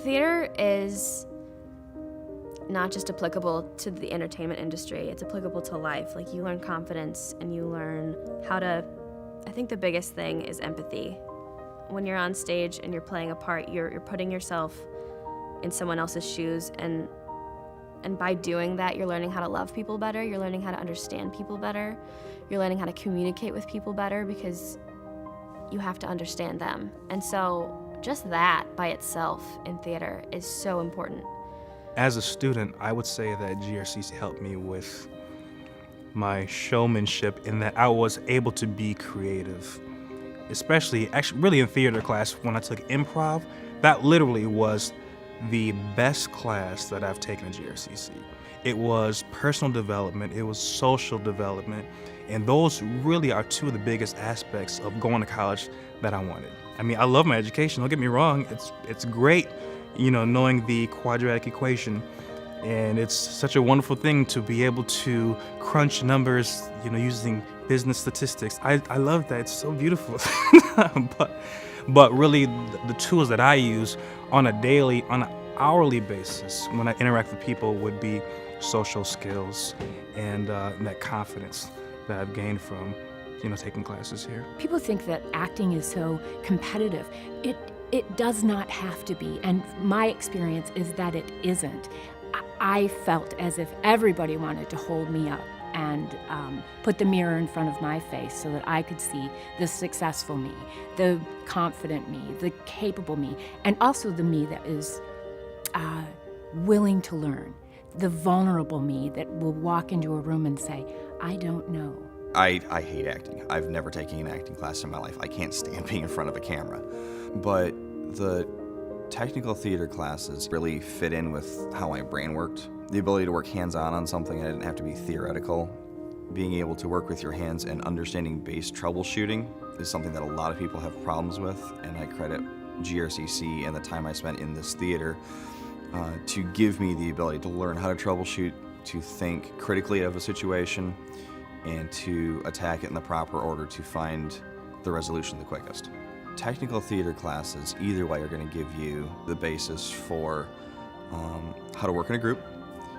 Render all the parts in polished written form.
Theater is not just applicable to the entertainment industry, it's applicable to life. Like, you learn confidence and you learn how to, I think the biggest thing is empathy. When you're on stage and you're playing a part, you're putting yourself in someone else's shoes, and by doing that, you're learning how to love people better, you're learning how to understand people better, you're learning how to communicate with people better because you have to understand them. And so just that by itself in theater is so important. As a student, I would say that GRCC helped me with my showmanship in that I was able to be creative, especially actually really in theater class when I took improv. That literally was the best class that I've taken at GRCC. It was personal development, it was social development, and those really are two of the biggest aspects of going to college that I wanted. I mean, I love my education, don't get me wrong, it's great, knowing the quadratic equation, and it's such a wonderful thing to be able to crunch numbers, using business statistics. I love that, it's so beautiful. But really the tools that I use on an hourly basis when I interact with people would be social skills and that confidence that I've gained from taking classes here. People think that acting is so competitive. It does not have to be, and my experience is that it isn't. I felt as if everybody wanted to hold me up and put the mirror in front of my face so that I could see the successful me, the confident me, the capable me, and also the me that is willing to learn, the vulnerable me that will walk into a room and say, I don't know. I hate acting. I've never taken an acting class in my life. I can't stand being in front of a camera. But the technical theater classes really fit in with how my brain worked. The ability to work hands-on on something, I didn't have to be theoretical. Being able to work with your hands and understanding bass troubleshooting is something that a lot of people have problems with, and I credit GRCC and the time I spent in this theater to give me the ability to learn how to troubleshoot, to think critically of a situation, and to attack it in the proper order to find the resolution the quickest. Technical theater classes, either way, are going to give you the basis for how to work in a group,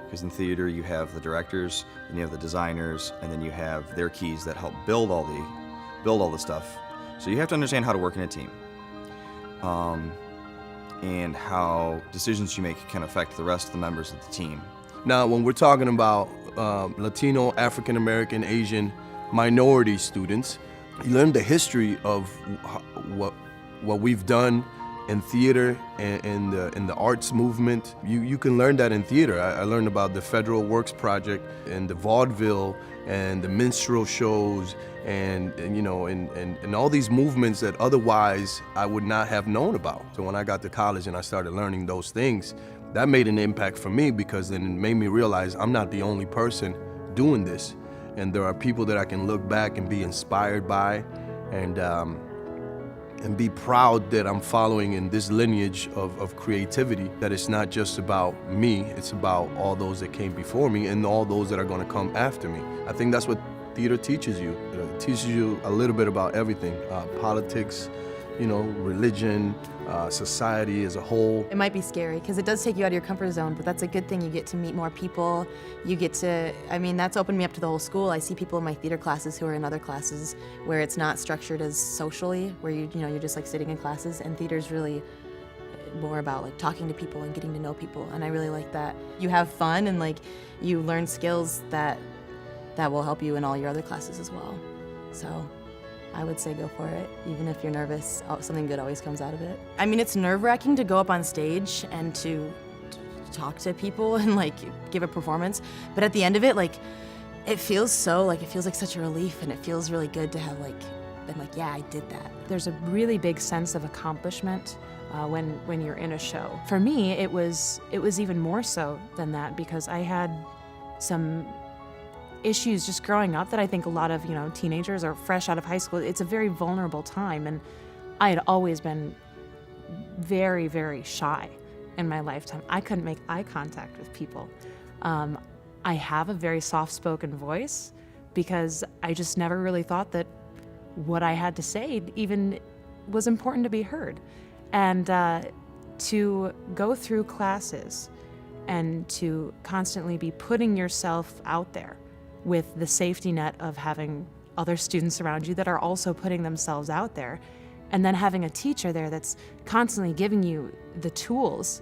because in theater you have the directors, and you have the designers, and then you have their keys that help build all the stuff. So you have to understand how to work in a team, and how decisions you make can affect the rest of the members of the team. Now, when we're talking about Latino, African American, Asian minority students, you learn the history of what we've done in theater and in the arts movement. You can learn that in theater. I learned about the Federal Works Project and the vaudeville and the minstrel shows and all these movements that otherwise I would not have known about. So when I got to college and I started learning those things, that made an impact for me, because then it made me realize I'm not the only person doing this. And there are people that I can look back and be inspired by and be proud that I'm following in this lineage of creativity, that it's not just about me, it's about all those that came before me and all those that are gonna come after me. I think that's what theater teaches you. It teaches you a little bit about everything, politics, religion, society as a whole. It might be scary because it does take you out of your comfort zone, but that's a good thing. You get to meet more people. You get to, that's opened me up to the whole school. I see people in my theater classes who are in other classes where it's not structured as socially, where you're just like sitting in classes, and theater's really more about like talking to people and getting to know people, and I really like that. You have fun and like you learn skills that will help you in all your other classes as well. So I would say go for it. Even if you're nervous, something good always comes out of it. It's nerve-wracking to go up on stage and to talk to people and like give a performance, but at the end of it, it feels like such a relief, and it feels really good to have been like, yeah, I did that. There's a really big sense of accomplishment when you're in a show. For me, it was even more so than that, because I had some issues just growing up that I think a lot of teenagers are fresh out of high school. It's a very vulnerable time, and I had always been very, very shy in my lifetime. I couldn't make eye contact with people. I have a very soft-spoken voice because I just never really thought that what I had to say even was important to be heard. And to go through classes and to constantly be putting yourself out there with the safety net of having other students around you that are also putting themselves out there, and then having a teacher there that's constantly giving you the tools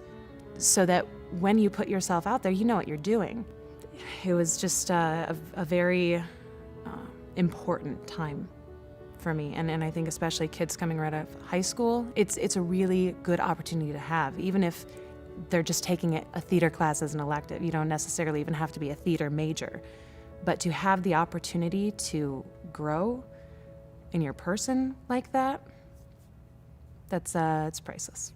so that when you put yourself out there, you know what you're doing. It was just a very important time for me, and I think especially kids coming right out of high school, it's a really good opportunity to have, even if they're just taking a theater class as an elective. You don't necessarily even have to be a theater major, but to have the opportunity to grow in your person like that, it's priceless.